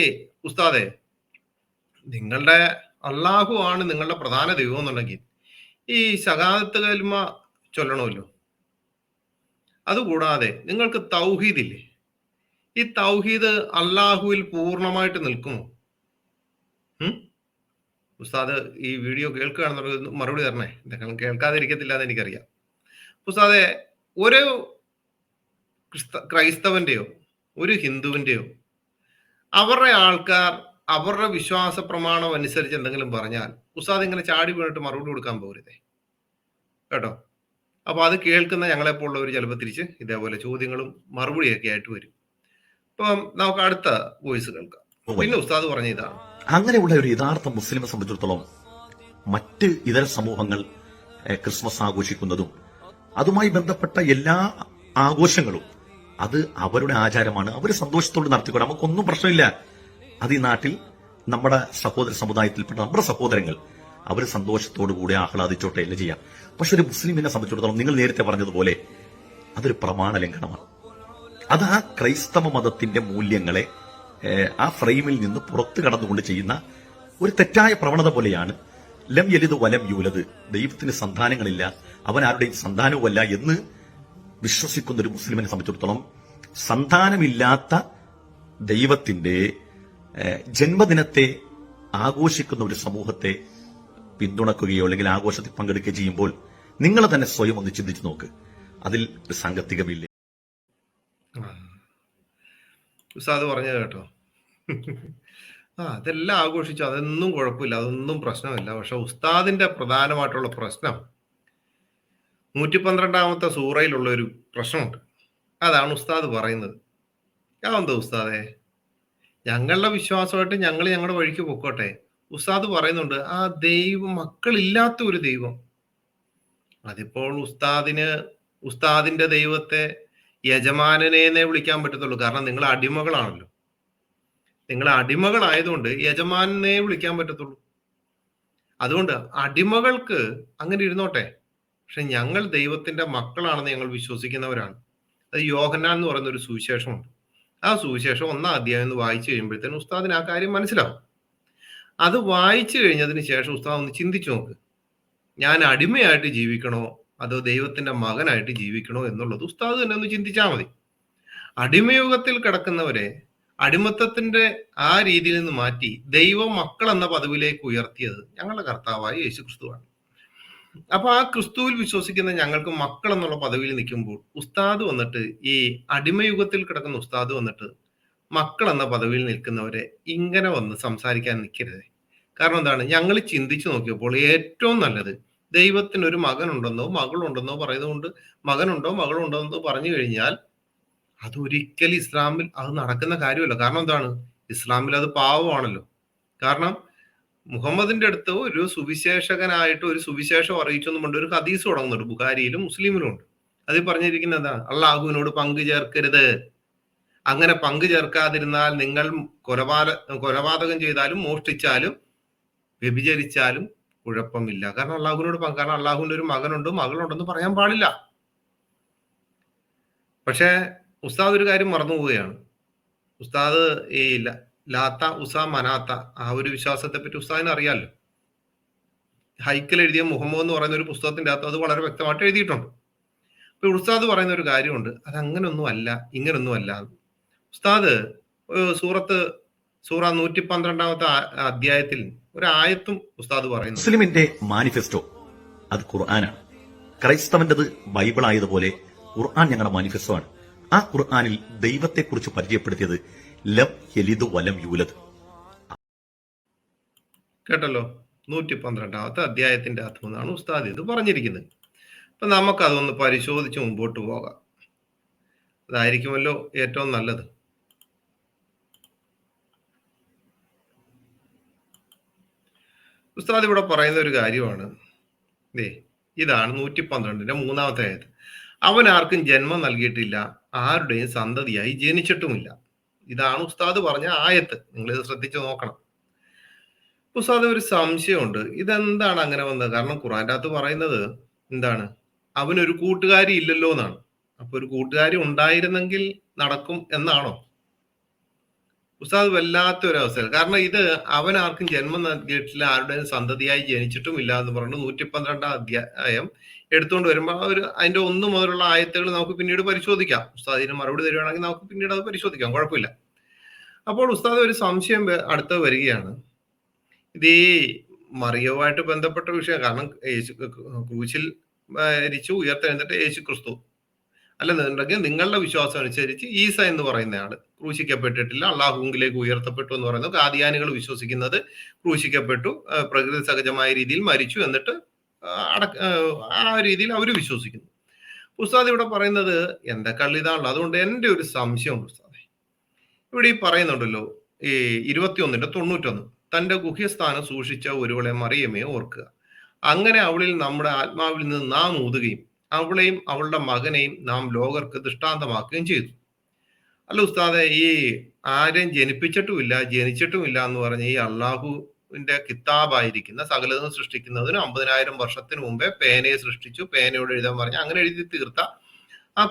ഉസ്താദെ, നിങ്ങളുടെ അള്ളാഹു ആണ് നിങ്ങളുടെ പ്രധാന ദൈവം എന്നുണ്ടെങ്കിൽ ഈ ശഹാദത്ത് കലിമ ചൊല്ലണമല്ലോ. അതുകൂടാതെ നിങ്ങൾക്ക് തൗഹീദ് ഇല്ലേ? ഈ തൗഹീദ് അള്ളാഹുവിൽ പൂർണ്ണമായിട്ട് നിൽക്കുമോ? ഉസ്താദ് ഈ വീഡിയോ കേൾക്കുകയാണെന്നുള്ള മറുപടി തരണേ. എന്തെങ്കിലും കേൾക്കാതിരിക്കത്തില്ല എന്ന് എനിക്കറിയാം. ഉസ്താദെ, ഒരു ക്രൈസ്തവന്റെയോ ഒരു ഹിന്ദുവിന്റെയോ അവരുടെ ആൾക്കാർ അവരുടെ വിശ്വാസ പ്രമാണം അനുസരിച്ച് എന്തെങ്കിലും പറഞ്ഞാൽ ഉസ്താദ് ഇങ്ങനെ ചാടി വീണിട്ട് മറുപടി കൊടുക്കാൻ പോകരുതേ കേട്ടോ. അപ്പൊ അത് കേൾക്കുന്ന ഞങ്ങളെപ്പോലുള്ളവർ ചിലപ്പോൾ തിരിച്ച് ഇതേപോലെ ചോദ്യങ്ങളും മറുപടിയൊക്കെ ആയിട്ട് വരും. ഇപ്പം നമുക്ക് അടുത്ത വോയിസ് കേൾക്കാം. പിന്നെ ഉസ്താദ് പറഞ്ഞ ഇതാണ്, അങ്ങനെയുള്ള ഒരു യഥാർത്ഥ മുസ്ലിമെ സംബന്ധിച്ചിടത്തോളം മറ്റ് ഇതര സമൂഹങ്ങൾ ക്രിസ്മസ് ആഘോഷിക്കുന്നതും അതുമായി ബന്ധപ്പെട്ട എല്ലാ ആഘോഷങ്ങളും അത് അവരുടെ ആചാരമാണ്, അവർ സന്തോഷത്തോട് നടത്തിക്കൂടെ, നമുക്കൊന്നും പ്രശ്നമില്ല. അത് ഈ നാട്ടിൽ നമ്മുടെ സഹോദര സമുദായത്തിൽപ്പെട്ട നമ്മുടെ സഹോദരങ്ങൾ അവർ സന്തോഷത്തോടു കൂടി ആഹ്ലാദിച്ചോട്ടെ എല്ലാം ചെയ്യാം. പക്ഷെ ഒരു മുസ്ലിമിനെ സംബന്ധിച്ചിടത്തോളം നിങ്ങൾ നേരത്തെ പറഞ്ഞതുപോലെ അതൊരു പ്രമാണ ലംഘനമാണ്. അത് ആ ക്രൈസ്തവ മതത്തിന്റെ മൂല്യങ്ങളെ ആ ഫ്രെയിമിൽ നിന്ന് പുറത്തു കടന്നുകൊണ്ട് ചെയ്യുന്ന ഒരു തെറ്റായ പ്രവണത പോലെയാണ്. ലം യലിദ് വലം യൂലദ്, ദൈവത്തിന് സന്താനങ്ങളില്ല, അവൻ ആരുടെയും സന്താനവുമല്ല എന്ന് വിശ്വസിക്കുന്ന ഒരു മുസ്ലിമിനെ സംബന്ധിച്ചിടത്തോളം സന്താനമില്ലാത്ത ദൈവത്തിന്റെ ജന്മദിനത്തെ ആഘോഷിക്കുന്ന ഒരു സമൂഹത്തെ പിന്തുണക്കുകയോ അല്ലെങ്കിൽ ആഘോഷത്തിൽ പങ്കെടുക്കുകയോ ചെയ്യുമ്പോൾ നിങ്ങൾ തന്നെ സ്വയം ഒന്ന് ചിന്തിച്ചു നോക്ക്, അതിൽ ഒരു സാങ്കത്തികമില്ലേ? ഉസ്താദ് പറഞ്ഞത് കേട്ടോ. അതെല്ലാം ആഘോഷിച്ചു, അതൊന്നും കുഴപ്പമില്ല, അതൊന്നും പ്രശ്നമില്ല. പക്ഷെ ഉസ്താദിന്റെ പ്രധാനമായിട്ടുള്ള പ്രശ്നം 112 സൂറയിലുള്ള ഒരു പ്രശ്നമുണ്ട്. അതാണ് ഉസ്താദ് പറയുന്നത്. എന്താ ഉസ്താദെ, ഞങ്ങളുടെ വിശ്വാസമായിട്ട് ഞങ്ങൾ ഞങ്ങളുടെ വഴിക്ക് പൊക്കോട്ടെ. ഉസ്താദ് പറയുന്നുണ്ട് ആ ദൈവം മക്കളില്ലാത്ത ഒരു ദൈവം. അതിപ്പോൾ ഉസ്താദിന്റെ ദൈവത്തെ യജമാനനെ വിളിക്കാൻ പറ്റത്തുള്ളൂ. കാരണം നിങ്ങൾ അടിമകളാണല്ലോ. നിങ്ങൾ അടിമകളായതുകൊണ്ട് യജമാനെ വിളിക്കാൻ പറ്റത്തുള്ളൂ. അതുകൊണ്ട് അടിമകൾക്ക് അങ്ങനെ ഇരുന്നോട്ടെ. പക്ഷെ ഞങ്ങൾ ദൈവത്തിന്റെ മക്കളാണെന്ന് ഞങ്ങൾ വിശ്വസിക്കുന്നവരാണ്. അത് യോഹന്നാൻ എന്ന് പറയുന്ന ഒരു സുവിശേഷമുണ്ട്. ആ സുവിശേഷം 1-ാം അധ്യായം എന്ന് വായിച്ചു കഴിയുമ്പോഴത്തേനും ഉസ്താദിന് ആ കാര്യം മനസ്സിലാവും. അത് വായിച്ചു കഴിഞ്ഞതിന് ശേഷം ഉസ്താദ് ഒന്ന് ചിന്തിച്ചു നോക്ക്, ഞാൻ അടിമയായിട്ട് ജീവിക്കണോ അതോ ദൈവത്തിന്റെ മകനായിട്ട് ജീവിക്കണോ എന്നുള്ളത് ഉസ്താദ് തന്നെ ഒന്ന് ചിന്തിച്ചാൽ മതി. അടിമയുഗത്തിൽ കിടക്കുന്നവരെ അടിമത്തത്തിന്റെ ആ രീതിയിൽ നിന്ന് മാറ്റി ദൈവ മക്കൾ എന്ന പദവിയിലേക്ക് ഉയർത്തിയത് ഞങ്ങളുടെ കർത്താവായ യേശു ക്രിസ്തുവാണ്. അപ്പൊ ആ ക്രിസ്തുവിൽ വിശ്വസിക്കുന്ന ഞങ്ങൾക്ക് മക്കൾ എന്നുള്ള പദവിയിൽ നിൽക്കുമ്പോൾ ഉസ്താദ് വന്നിട്ട് ഈ അടിമയുഗത്തിൽ കിടക്കുന്ന ഉസ്താദ് വന്നിട്ട് മക്കൾ എന്ന പദവിയിൽ നിൽക്കുന്നവരെ ഇങ്ങനെ വന്ന് സംസാരിക്കാൻ നിൽക്കരുത്. കാരണം എന്താണ്, ഞങ്ങൾ ചിന്തിച്ചു നോക്കിയപ്പോൾ ഏറ്റവും നല്ലത് ദൈവത്തിന് ഒരു മകനുണ്ടെന്നോ മകളുണ്ടെന്നോ പറയുന്നതുകൊണ്ട് മകനുണ്ടോ മകളുണ്ടോ എന്ന് പറഞ്ഞു കഴിഞ്ഞാൽ അതൊരിക്കലും ഇസ്ലാമിൽ അത് നടക്കുന്ന കാര്യമല്ല. കാരണം എന്താണ്, ഇസ്ലാമിൽ അത് പാവമാണല്ലോ. കാരണം മുഹമ്മദിന്റെ അടുത്ത് ഒരു സുവിശേഷകനായിട്ട് ഒരു സുവിശേഷം അറിയിച്ചെന്നും കൊണ്ട് ഒരു ഹദീസ് തുടങ്ങുന്നുണ്ട്, ബുഖാരിയിലും മുസ്ലിമിലും ഉണ്ട്. അതിൽ പറഞ്ഞിരിക്കുന്നത് എന്താണ്? അള്ളാഹുവിനോട് പങ്കു ചേർക്കരുത്. അങ്ങനെ പങ്കു ചേർക്കാതിരുന്നാൽ നിങ്ങൾ കൊലപാതകം ചെയ്താലും മോഷ്ടിച്ചാലും വ്യഭിചരിച്ചാലും കുഴപ്പമില്ല. കാരണം അള്ളാഹുവിനോട് കാരണം അള്ളാഹുവിന്റെ ഒരു മകനുണ്ട് മകളുണ്ടെന്ന് പറയാൻ പാടില്ല. പക്ഷേ ഉസ്താദ് ഒരു കാര്യം മറന്നു പോവുകയാണ്. ഉസ്താദ് ഈ ലാത്ത ഉസ മനാത്ത ആ ഒരു വിശ്വാസത്തെ പറ്റി ഉസ്താദിന് അറിയാമല്ലോ. ഹൈക്കൽ എഴുതിയ മുഹമ്മദ് എന്ന് പറയുന്ന ഒരു പുസ്തകത്തിന്റെ അകത്ത് അത് വളരെ വ്യക്തമായിട്ട് എഴുതിയിട്ടുണ്ട്. അപ്പൊ ഉസ്താദ് പറയുന്ന ഒരു കാര്യമുണ്ട്, അത് അങ്ങനൊന്നും അല്ല, ഇങ്ങനൊന്നും അല്ല. ഉസ്താദ് സൂറ 112 അധ്യായത്തിൽ ഒരു ആയത്തും ഉസ്താദ് പറയുന്നു. മുസ്ലിമിന്റെ മാനിഫെസ്റ്റോ അത് ഖുർആനാണ്. ക്രൈസ്തവന്റേത് ബൈബിൾ ആയതുപോലെ ഖുർആൻ ഞങ്ങളുടെ മാനിഫെസ്റ്റോ ആണ്. ആ ഖുർആനിൽ ദൈവത്തെക്കുറിച്ച് പരിചയപ്പെടുത്തിയത് ലം യലിദ് വലം യൂലദ്. കേട്ടല്ലോ, 112 അധ്യായത്തിന്റെ അകത്തു നിന്നാണ് ഉസ്താദ് ഇത് പറഞ്ഞിരിക്കുന്നത്. അപ്പൊ നമുക്കതൊന്ന് പരിശോധിച്ച് മുമ്പോട്ട് പോകാം. അതായിരിക്കുമല്ലോ ഏറ്റവും നല്ലത്. ഉസ്താദ് ഇവിടെ പറയുന്ന ഒരു കാര്യമാണ്, ഇതാണ് 112 മൂന്നാമത്തെ ആയത്. അവൻ ആർക്കും ജന്മം നൽകിയിട്ടില്ല, ആരുടെയും സന്തതിയായി ജനിച്ചിട്ടുമില്ല. ഇതാണ് ഉസ്താദ് പറഞ്ഞ ആയത്ത്. നിങ്ങൾ ഇത് ശ്രദ്ധിച്ചു നോക്കണം. ഉസ്താദ് ഒരു സംശയമുണ്ട്, ഇതെന്താണ് അങ്ങനെ വന്നത്? കാരണം ഖുർആന്റെ അകത്ത് പറയുന്നത് എന്താണ്? അവനൊരു കൂട്ടുകാരി ഇല്ലല്ലോ എന്നാണ്. അപ്പൊ ഒരു കൂട്ടുകാരി ഉണ്ടായിരുന്നെങ്കിൽ നടക്കും എന്നാണോ? ഉസ്താദ് വല്ലാത്ത ഒരു അവസ്ഥ. കാരണം ഇത് അവൻ ആർക്കും ജന്മം നൽകിയിട്ടില്ല, ആരുടെയും സന്തതിയായി ജനിച്ചിട്ടും ഇല്ല എന്ന് പറഞ്ഞു 112 അധ്യായം എടുത്തുകൊണ്ട് വരുമ്പോൾ അതിന്റെ 1 മുതലുള്ള ആയത്തുകൾ നമുക്ക് പിന്നീട് പരിശോധിക്കാം. ഉസ്താദിന് മറുപടി തരുവാണെങ്കിൽ നമുക്ക് പിന്നീട് അത് പരിശോധിക്കാം, കുഴപ്പമില്ല. അപ്പോൾ ഉസ്താദ് ഒരു സംശയം അടുത്ത് വരികയാണ്. ഇത് ഈ മറിയവുമായിട്ട് ബന്ധപ്പെട്ട വിഷയം. കാരണം ക്രൂശിൽ മരിച്ചു ഉയർത്തെഴുന്നിട്ട് യേശു ക്രിസ്തു അല്ലെന്നുണ്ടെങ്കിൽ നിങ്ങളുടെ വിശ്വാസം അനുസരിച്ച് ഈസ എന്ന് പറയുന്നയാള് ക്രൂശിക്കപ്പെട്ടിട്ടില്ല, അള്ളാഹുവിലേക്ക് ഉയർത്തപ്പെട്ടു എന്ന് പറയുന്നത് കാദിയാനികൾ വിശ്വസിക്കുന്നത് ക്രൂശിക്കപ്പെട്ടു, പ്രകൃതി സഹജമായ രീതിയിൽ മരിച്ചു, എന്നിട്ട് ആ രീതിയിൽ അവർ വിശ്വസിക്കുന്നു. ഉസ്താദ് ഇവിടെ പറയുന്നത് എന്താ കള്ളിതാണല്ലോ. അതുകൊണ്ട് എൻ്റെ ഒരു സംശയമുണ്ട് ഉസ്താദെ. ഇവിടെ ഈ പറയുന്നുണ്ടല്ലോ, ഈ 21:91 തന്റെ ഗുഹ്യസ്ഥാനം സൂക്ഷിച്ച ഒരുവളെ മറിയമേ ഓർക്കുക, അങ്ങനെ അവളിൽ നമ്മുടെ ആത്മാവിൽ നിന്ന് നാം ഊതുകയും അവളെയും അവളുടെ മകനെയും നാം ലോകർക്ക് ദൃഷ്ടാന്തമാക്കുകയും ചെയ്തു. അല്ല ഉസ്താദെ, ഈ ആരെയും ജനിപ്പിച്ചിട്ടുമില്ല ജനിച്ചിട്ടുമില്ല എന്ന് പറഞ്ഞ ഈ അള്ളാഹുവിന്റെ കിതാബായിരിക്കുന്ന സകലതും സൃഷ്ടിക്കുന്നതിന് 50,000 വർഷത്തിന് മുമ്പേ പേനയെ സൃഷ്ടിച്ചു, പേനയോട് എഴുതാൻ പറഞ്ഞ അങ്ങനെ എഴുതി തീർത്ത ആ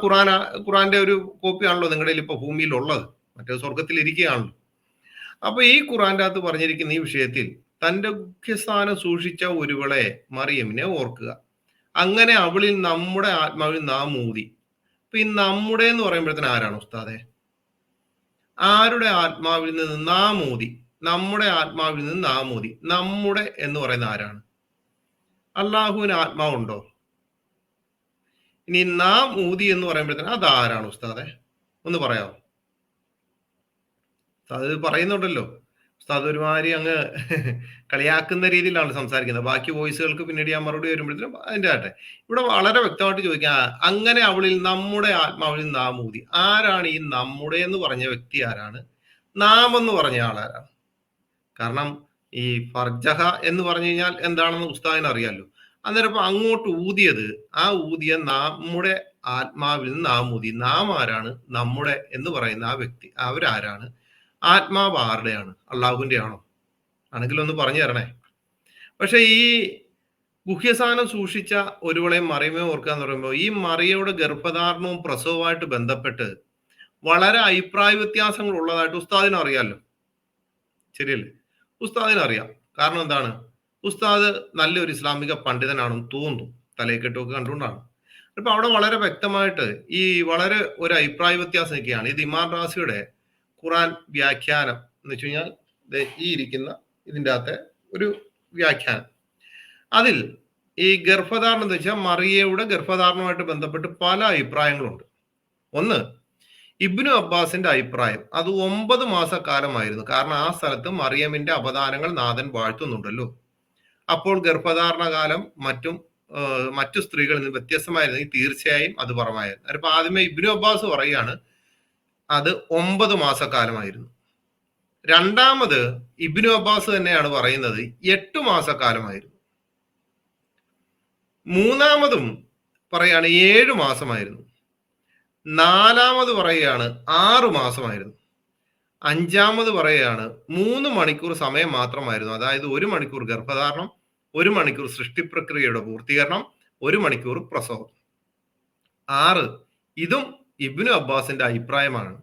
ഖുറാന്റെ ഒരു കോപ്പിയാണല്ലോ നിങ്ങളുടെ ഇപ്പൊ ഭൂമിയിൽ ഉള്ളത്, മറ്റേ സ്വർഗത്തിൽ ഇരിക്കുകയാണല്ലോ. അപ്പൊ ഈ ഖുറാന്റെ അകത്ത് പറഞ്ഞിരിക്കുന്ന ഈ വിഷയത്തിൽ തന്റെ മുഖ്യസ്ഥാനം സൂക്ഷിച്ച ഒരുവളെ മറിയമിനെ ഓർക്കുക, അങ്ങനെ അവളിൽ നമ്മുടെ ആത്മാവിൽ നാം ഊതി. അപ്പൊ ഈ നമ്മുടെ എന്ന് പറയുമ്പോഴത്തേന് ആരാണ് ഉസ്താദെ? ആരുടെ ആത്മാവിൽ നിന്ന് നാം ഊതി? നമ്മുടെ ആത്മാവിൽ നിന്ന് നാം ഊതി. നമ്മുടെ എന്ന് പറയുന്ന ആരാണ്? അള്ളാഹുവിന് ആത്മാവുണ്ടോ? ഇനി നാം ഊതി എന്ന് പറയുമ്പോഴത്തേന് അതാരാണ് ഉസ്താദെ? ഒന്ന് പറയാമോ? അത് പറയുന്നുണ്ടല്ലോ ഉസ്താദ് ഒരുമാതിരി അങ്ങ് കളിയാക്കുന്ന രീതിയിലാണ് സംസാരിക്കുന്നത്. ബാക്കി വോയിസുകൾക്ക് പിന്നീട് ഞാൻ മറുപടി വരുമ്പോഴത്തേനും അതിൻ്റെ ആട്ടെ. ഇവിടെ വളരെ വ്യക്തമായിട്ട് ചോദിക്കാം, അങ്ങനെ അവളിൽ നമ്മുടെ ആത്മാവിൽ നാം ഊതി. ആരാണ് ഈ നമ്മുടെ എന്ന് പറഞ്ഞ വ്യക്തി? ആരാണ്? നാം എന്ന് പറഞ്ഞ ആളാരാണ്? കാരണം ഈ ഫർജഹ എന്ന് പറഞ്ഞു കഴിഞ്ഞാൽ എന്താണെന്ന് ഉസ്താദിന് അറിയാമല്ലോ. അന്നേരം ഇപ്പൊ അങ്ങോട്ട് ഊതിയത്, ആ ഊതിയ നമ്മുടെ ആത്മാവിൽ നിന്ന് നാം ഊതി. നാം ആരാണ്? നമ്മുടെ എന്ന് പറയുന്ന ആ വ്യക്തി, അവരാരാണ്? ആത്മാവ് ആരുടെയാണ്? അള്ളാഹുവിന്റെ ആണോ? ആണെങ്കിൽ ഒന്ന് പറഞ്ഞു തരണേ. പക്ഷെ ഈ ഗുഹ്യസാനം സൂക്ഷിച്ച ഒരുവളെ മറിയമേ ഓർക്കുക എന്ന് പറയുമ്പോൾ ഈ മറിയയുടെ ഗർഭധാരണവും പ്രസവവുമായിട്ട് ബന്ധപ്പെട്ട് വളരെ അഭിപ്രായ വ്യത്യാസങ്ങൾ ഉള്ളതായിട്ട് ഉസ്താദിന് അറിയാമല്ലോ, ശരിയല്ലേ? ഉസ്താദിന് അറിയാം. കാരണം എന്താണ്? ഉസ്താദ് നല്ലൊരു ഇസ്ലാമിക പണ്ഡിതനാണെന്ന് തോന്നുന്നു, തലയെക്കെട്ടൊക്കെ കണ്ടുകൊണ്ടാണ്. അപ്പൊ അവിടെ വളരെ വ്യക്തമായിട്ട് ഈ വളരെ ഒരു അഭിപ്രായ വ്യത്യാസം നിൽക്കുകയാണ്. ഇത് ഇമാം റാസിയുടെ ഖുറാൻ വ്യാഖ്യാനം എന്ന് വെച്ച് കഴിഞ്ഞാൽ ഈ ഇരിക്കുന്ന ഇതിൻ്റെ അകത്തെ ഒരു വ്യാഖ്യാനം. അതിൽ ഈ ഗർഭധാരണം എന്ന് വെച്ചാൽ മറിയയുടെ ഗർഭധാരണവുമായിട്ട് ബന്ധപ്പെട്ട് പല അഭിപ്രായങ്ങളുണ്ട്. ഒന്ന്, ഇബ്നു അബ്ബാസിന്റെ അഭിപ്രായം അത് 9 മാസക്കാലമായിരുന്നു. കാരണം ആ സ്ഥലത്ത് മറിയമിന്റെ അവതാരങ്ങൾ നാഥൻ വാഴ്ത്തുന്നുണ്ടല്ലോ. അപ്പോൾ ഗർഭധാരണ കാലം മറ്റു സ്ത്രീകളിൽ നിന്ന് വ്യത്യസ്തമായിരുന്നെങ്കിൽ തീർച്ചയായും അത് പറമായിരുന്നു. അപ്പൊ ആദ്യമേ ഇബ്നു അബ്ബാസ് പറയുകയാണ് അത് 9 മാസക്കാലമായിരുന്നു. രണ്ടാമത് ഇബ്നു അബ്ബാസ് തന്നെയാണ് പറയുന്നത് 8 മാസക്കാലമായിരുന്നു. മൂന്നാമതും പറയാണ് 7 മാസമായിരുന്നു. നാലാമത് പറയുകയാണ് 6 മാസമായിരുന്നു. അഞ്ചാമത് പറയുകയാണ് 3 മണിക്കൂർ സമയം മാത്രമായിരുന്നു. അതായത് 1 മണിക്കൂർ ഗർഭധാരണം, 1 മണിക്കൂർ സൃഷ്ടിപ്രക്രിയയുടെ പൂർത്തീകരണം, 1 മണിക്കൂർ പ്രസവം. 6 ഇതും ഇബ്നു അബ്ബാസിന്റെ അഭിപ്രായമാണ്.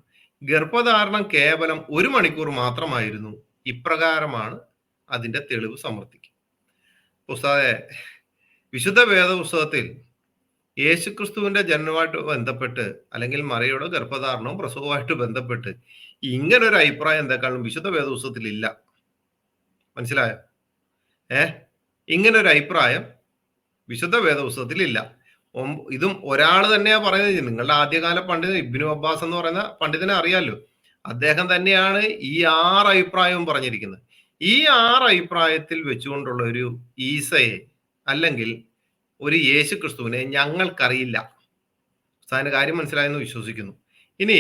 ഗർഭധാരണം കേവലം 1 മണിക്കൂർ മാത്രമായിരുന്നു. ഇപ്രകാരമാണ് അതിന്റെ തെളിവ് സമർത്ഥിക്കുക. ഉസ്താദെ, വിശുദ്ധ വേദപുസ്തകത്തിൽ യേശുക്രിസ്തുവിന്റെ ജന്മമായിട്ട് ബന്ധപ്പെട്ട് അല്ലെങ്കിൽ മറിയയുടെ ഗർഭധാരണവും പ്രസവവുമായിട്ട് ബന്ധപ്പെട്ട് ഇങ്ങനൊരു അഭിപ്രായം എന്തെക്കാളും വിശുദ്ധ വേദപുസ്തകത്തിൽ ഇല്ല. മനസ്സിലായോ? ഇങ്ങനൊരു അഭിപ്രായം വിശുദ്ധ വേദപുസ്തകത്തിൽ ഇല്ല. ഇതും ഒരാൾ തന്നെയാ പറയുന്നത്. നിങ്ങളുടെ ആദ്യകാല പണ്ഡിതൻ ഇബ്നു അബ്ബാസ് എന്ന് പറയുന്ന പണ്ഡിതനെ അറിയാലോ. അദ്ദേഹം തന്നെയാണ് ഈ 6 അഭിപ്രായവും പറഞ്ഞിരിക്കുന്നത്. ഈ 6 അഭിപ്രായത്തിൽ വെച്ചുകൊണ്ടുള്ള ഒരു ഈസയെ അല്ലെങ്കിൽ ഒരു യേശു ക്രിസ്തുവിനെ ഞങ്ങൾക്കറിയില്ല. ഉസ്താദിന്റെ കാര്യം മനസ്സിലായെന്ന് വിശ്വസിക്കുന്നു. ഇനി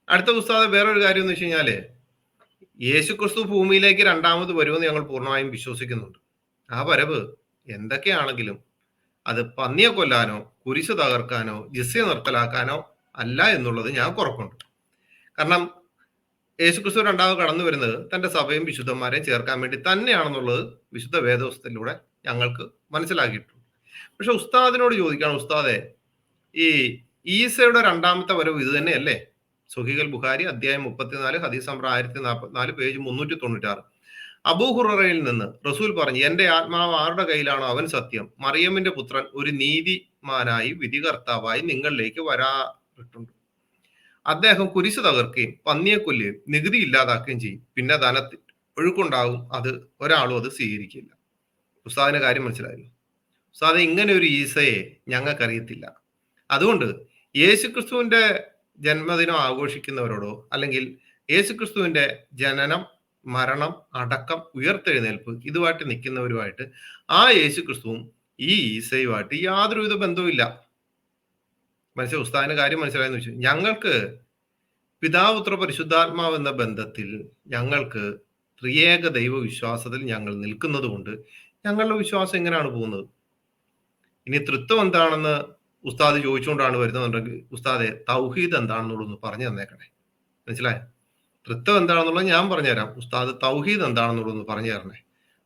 അടുത്ത ഉസ്താദ് വേറൊരു കാര്യം എന്ന് വെച്ച് കഴിഞ്ഞാല്, യേശു ക്രിസ്തു ഭൂമിയിലേക്ക് രണ്ടാമത് വരുമെന്ന് ഞങ്ങൾ പൂർണ്ണമായും വിശ്വസിക്കുന്നുണ്ട്. ആ വരവ് എന്തൊക്കെയാണെങ്കിലും അത് പന്നിയെ കൊല്ലാനോ കുരിശ് തകർക്കാനോ ജിസ്യ നിർത്തലാക്കാനോ അല്ല എന്നുള്ളത് ഞങ്ങൾക്ക് ഉറപ്പുണ്ട്. കാരണം യേശുക്രിസ്തു രണ്ടാമത് കടന്നു വരുന്നത് തന്റെ സഭയും വിശുദ്ധന്മാരെയും ചേർക്കാൻ വേണ്ടി തന്നെയാണെന്നുള്ളത് വിശുദ്ധ വേദപുസ്തകത്തിലൂടെ ഞങ്ങൾക്ക് മനസ്സിലാക്കിയിട്ടുണ്ട്. പക്ഷെ ഉസ്താദിനോട് ചോദിക്കുകയാണ്, ഉസ്താദെ, ഈ ഈസയുടെ രണ്ടാമത്തെ വരവ് ഇത് തന്നെയല്ലേ? സുഹീൽ ബുഖാരി അധ്യായം 34 ഹദീസ് നമ്പർ 1044 പേജ് 396. അബൂ ഹുറൈറയിൽ നിന്ന് റസൂൽ പറഞ്ഞു, എന്റെ ആത്മാവ് ആരുടെ കയ്യിലാണോ അവൻ സത്യം. മറിയമിന്റെ പുത്രൻ ഒരു നീതിമാനായി വിധികർത്താവായി നിങ്ങളിലേക്ക് വരാറിട്ടുണ്ട്. അദ്ദേഹം കുരിശ് തകർക്കുകയും പന്നിയെ കൊല്ലുകയും നികുതി ഇല്ലാതാക്കുകയും ചെയ്യും. പിന്നെ ധനത്തിൽ ഒഴുക്കുണ്ടാകും. അത് ഒരാളും അത് സ്വീകരിക്കില്ല. ഉസ്താദിന്റെ കാര്യം മനസ്സിലായല്ലോ. ഉസ്താദ്, ഇങ്ങനെ ഒരു ഈസയെ ഞങ്ങൾക്കറിയത്തില്ല. അതുകൊണ്ട് യേശുക്രിസ്തുവിന്റെ ജന്മദിനം ആഘോഷിക്കുന്നവരോടോ അല്ലെങ്കിൽ യേശുക്രിസ്തുവിന്റെ ജനനം, മരണം, അടക്കം, ഉയർത്തെഴുന്നേൽപ്പ് ഇതുമായിട്ട് നിൽക്കുന്നവരുമായിട്ട് ആ യേശുക്രിസ്തുവും ഈ ഈസയുമായിട്ട് യാതൊരുവിധ ബന്ധവുമില്ല. മനസ്സിലായി? ഉസ്താദിന്റെ കാര്യം മനസ്സിലായെന്ന് വെച്ചു. ഞങ്ങൾക്ക് പിതാപുത്ര പരിശുദ്ധാത്മാവ് എന്ന ബന്ധത്തിൽ ഞങ്ങൾക്ക് ത്രിയേക ദൈവ വിശ്വാസത്തിൽ ഞങ്ങൾ നിൽക്കുന്നത് കൊണ്ട് ഞങ്ങളുടെ വിശ്വാസം എങ്ങനെയാണ് പോകുന്നത്? ഇനി തൃത്വം എന്താണെന്ന് ഉസ്താദ് ചോദിച്ചുകൊണ്ടാണ് വരുന്നതെന്നുണ്ടെങ്കിൽ ഉസ്താദെ, തൗഹീദ് എന്താണെന്നുള്ളതൊന്ന് പറഞ്ഞു തന്നേക്കണേ. മനസ്സിലായോ? തൃത്വം എന്താണെന്നുള്ളത് ഞാൻ പറഞ്ഞുതരാം. ഉസ്താദ് തൗഹീദ് എന്താണെന്നുള്ളതൊന്ന് പറഞ്ഞു തരണേ.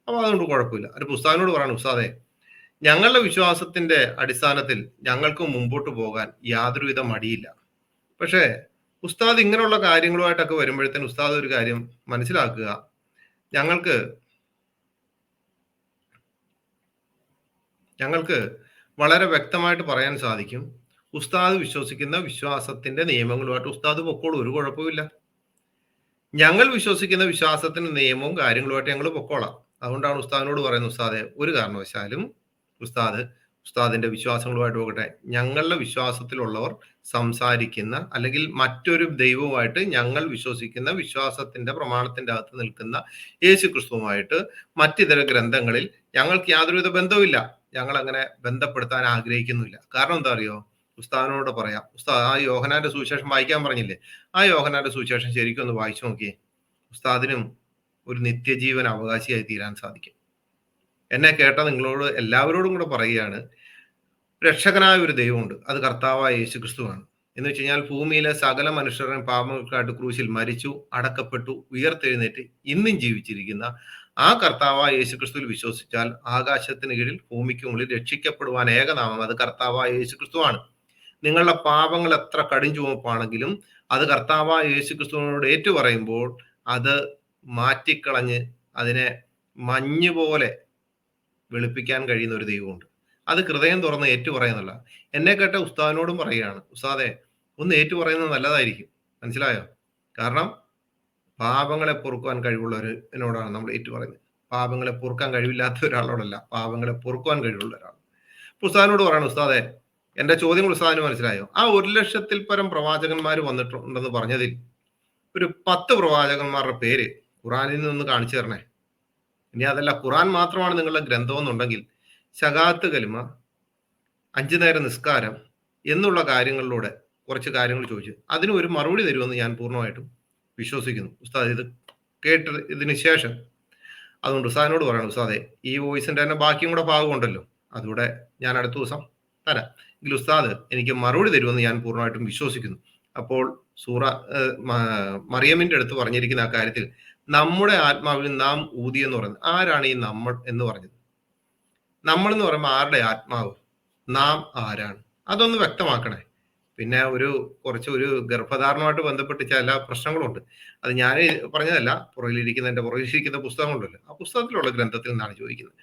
അപ്പൊ അതുകൊണ്ട് കുഴപ്പമില്ല. അതിപ്പോ ഉസ്താദിനോട് പറയണം, ഉസ്താദെ, ഞങ്ങളുടെ വിശ്വാസത്തിന്റെ അടിസ്ഥാനത്തിൽ ഞങ്ങൾക്ക് മുമ്പോട്ട് പോകാൻ യാതൊരുവിധ മടിയില്ല. പക്ഷേ ഉസ്താദ് ഇങ്ങനെയുള്ള കാര്യങ്ങളുമായിട്ടൊക്കെ വരുമ്പോഴത്തേന് ഉസ്താദ് ഒരു കാര്യം മനസ്സിലാക്കുക, ഞങ്ങൾക്ക് വളരെ വ്യക്തമായിട്ട് പറയാൻ സാധിക്കും. ഉസ്താദ് വിശ്വസിക്കുന്ന വിശ്വാസത്തിന്റെ നിയമങ്ങളുമായിട്ട് ഉസ്താദ് പൊക്കോളും, ഒരു കുഴപ്പമില്ല. ഞങ്ങൾ വിശ്വസിക്കുന്ന വിശ്വാസത്തിന്റെ നിയമവും കാര്യങ്ങളുമായിട്ട് ഞങ്ങൾ പൊക്കോളാം. അതുകൊണ്ടാണ് ഉസ്താദിനോട് പറയുന്നത്, ഉസ്താദെ, ഒരു കാരണവശാലും ഉസ്താദിന്റെ വിശ്വാസങ്ങളുമായിട്ട് പോകട്ടെ. ഞങ്ങളുടെ വിശ്വാസത്തിലുള്ളവർ സംസാരിക്കുന്ന അല്ലെങ്കിൽ മറ്റൊരു ദൈവവുമായിട്ട് ഞങ്ങൾ വിശ്വസിക്കുന്ന വിശ്വാസത്തിന്റെ പ്രമാണത്തിന്റെ അകത്ത് നിൽക്കുന്ന യേശു ക്രിസ്തുവുമായിട്ട് മറ്റിതര ഗ്രന്ഥങ്ങളിൽ ഞങ്ങൾക്ക് യാതൊരുവിധ ബന്ധവുമില്ല. ഞങ്ങൾ അങ്ങനെ ബന്ധപ്പെടുത്താൻ ആഗ്രഹിക്കുന്നില്ല. കാരണം എന്താ അറിയോ? ഉസ്താദിനോട് പറയാം, ഉസ്താദ് ആ യോഹന്നാന്റെ സുവിശേഷം വായിക്കാൻ പറഞ്ഞില്ലേ, ആ യോഹന്നാന്റെ സുവിശേഷം ശരിക്കും ഒന്ന് വായിച്ചു നോക്കിയേ. ഉസ്താദിനും ഒരു നിത്യജീവൻ അവകാശിയായി തീരാൻ സാധിക്കും. എന്നെ കേട്ട നിങ്ങളോട് എല്ലാവരോടും കൂടെ പറയുകയാണ്, രക്ഷകനായ ഒരു ദൈവമുണ്ട്. അത് കർത്താവായ യേശു ക്രിസ്തുവാണ്. എന്ന് വെച്ച് കഴിഞ്ഞാൽ ഭൂമിയിലെ സകല മനുഷ്യരുടെ പാപങ്ങൾക്കായിട്ട് ക്രൂശിൽ മരിച്ചു, അടക്കപ്പെട്ടു, ഉയർത്തെഴുന്നേറ്റ് ഇന്നും ജീവിച്ചിരിക്കുന്ന ആ കർത്താവായ യേശു ക്രിസ്തുവിൽ വിശ്വസിച്ചാൽ ആകാശത്തിന് കീഴിൽ ഭൂമിക്ക് മുകളിൽ രക്ഷിക്കപ്പെടുവാൻ ഏകനാമം അത് കർത്താവായ യേശു ക്രിസ്തുവാണ്. നിങ്ങളുടെ പാപങ്ങൾ എത്ര കടുംചുവപ്പാണെങ്കിലും അത് കർത്താവായ യേശു ക്രിസ്തുവിനോട് ഏറ്റുപറയുമ്പോൾ അത് മാറ്റിക്കളഞ്ഞ് അതിനെ മഞ്ഞ് പോലെ വെളുപ്പിക്കാൻ കഴിയുന്ന ഒരു ദൈവമുണ്ട്. അത് ഹൃദയം തുറന്ന് ഏറ്റുപറയുന്നില്ല. എന്നെ കേട്ട ഉസ്താദിനോടും പറയുകയാണ്, ഉസ്താദെ, ഒന്ന് ഏറ്റുപറയുന്നത് നല്ലതായിരിക്കും. മനസ്സിലായോ? കാരണം പാപങ്ങളെ പൊറുക്കുവാൻ കഴിവുള്ളവരോടാണ് നമ്മൾ ഏറ്റുപറയുന്നത്. പാപങ്ങളെ പൊറുക്കാൻ കഴിവില്ലാത്ത ഒരാളോടല്ല, പാപങ്ങളെ പൊറുക്കുവാൻ കഴിവുള്ള ഒരാൾ. ഉസ്താദിനോട് പറയണം, ഉസ്താദെ, എന്റെ ചോദ്യങ്ങൾ ഉസ്താദിന് മനസ്സിലായോ? ആ 1,00,000-ൽ പരം പ്രവാചകന്മാർ വന്നിട്ടുണ്ടെന്ന് പറഞ്ഞതിൽ ഒരു 10 പ്രവാചകന്മാരുടെ പേര് ഖുറാനിൽ നിന്ന് കാണിച്ചു തരണേ. ഇനി അതല്ല ഖുറാൻ മാത്രമാണ് നിങ്ങളുടെ ഗ്രന്ഥം എന്നുണ്ടെങ്കിൽ ശകാത്ത് കലിമ, 5 നേരം നിസ്കാരം എന്നുള്ള കാര്യങ്ങളിലൂടെ കുറച്ച് കാര്യങ്ങൾ ചോദിച്ചു അതിന് ഒരു മറുപടി തരുമെന്ന് ഞാൻ പൂർണ്ണമായിട്ടും വിശ്വസിക്കുന്നു. ഉസ്താദ് ഇത് കേട്ടതിന് ശേഷം അതുകൊണ്ട് ഉസ്താദിനോട് പറയണം, ഉസ്താദെ ഈ വോയിസിന്റെ തന്നെ ബാക്കിയും കൂടെ ഭാഗമുണ്ടല്ലോ, അതുകൂടെ ഞാൻ അടുത്ത ദിവസം തരാം. എങ്കിൽ ഉസ്താദ് എനിക്ക് മറുപടി തരുമെന്ന് ഞാൻ പൂർണ്ണമായിട്ടും വിശ്വസിക്കുന്നു. അപ്പോൾ സൂറ മറിയമിന്റെ അടുത്ത് പറഞ്ഞിരിക്കുന്ന ആ കാര്യത്തിൽ നമ്മുടെ ആത്മാവിൽ നാം ഊതി എന്ന് പറയുന്നത്, ആരാണ് ഈ നമ്മൾ എന്ന് പറഞ്ഞത്? നമ്മൾ എന്ന് പറയുമ്പോൾ ആരുടെ ആത്മാവ്? നാം ആരാണ്? അതൊന്ന് വ്യക്തമാക്കണേ. പിന്നെ കുറച്ച് ഗർഭധാരണമായിട്ട് ബന്ധപ്പെട്ട് ചില പ്രശ്നങ്ങളുണ്ട്. അത് ഞാൻ പറഞ്ഞതല്ല, എൻ്റെ പുറകിലിരിക്കുന്ന പുസ്തകങ്ങളുണ്ടല്ലോ, ആ പുസ്തകത്തിലുള്ള ഗ്രന്ഥത്തിൽ നിന്നാണ് ചോദിക്കുന്നത്.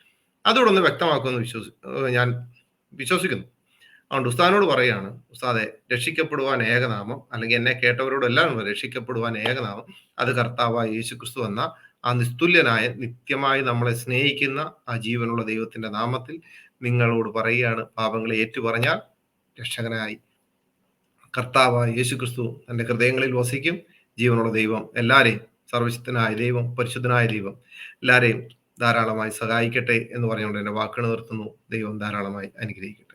അതുകൂടെ ഒന്ന് വ്യക്തമാക്കുമെന്ന് ഞാൻ വിശ്വസിക്കുന്നു. അതുകൊണ്ട് ഉസ്താദിനോട് പറയുകയാണ്, ഉസ്താദെ രക്ഷിക്കപ്പെടുവാൻ ഏകനാമം, അല്ലെങ്കിൽ എന്നെ കേട്ടവരോടെല്ലാം രക്ഷിക്കപ്പെടുവാൻ ഏകനാമം, അത് കർത്താവായ യേശുക്രിസ്തു എന്ന ആ നിസ്തുല്യനായ നിത്യമായി നമ്മളെ സ്നേഹിക്കുന്ന ആ ജീവനുള്ള ദൈവത്തിന്റെ നാമത്തിൽ നിങ്ങളോട് പറയുകയാണ്, പാപങ്ങളെ ഏറ്റുപറഞ്ഞാൽ രക്ഷകനായി കർത്താവായ യേശുക്രിസ്തു തന്റെ ഹൃദയങ്ങളിൽ വസിക്കും. ജീവനുള്ള ദൈവം എല്ലാവരെയും, സർവശക്തനായ ദൈവം, പരിശുദ്ധനായ ദൈവം എല്ലാവരെയും ധാരാളമായി സഹായിക്കട്ടെ എന്ന് പറഞ്ഞുകൊണ്ട് എന്റെ വാക്കുകൾ നിർത്തുന്നു. ദൈവം ധാരാളമായി അനുഗ്രഹിക്കട്ടെ.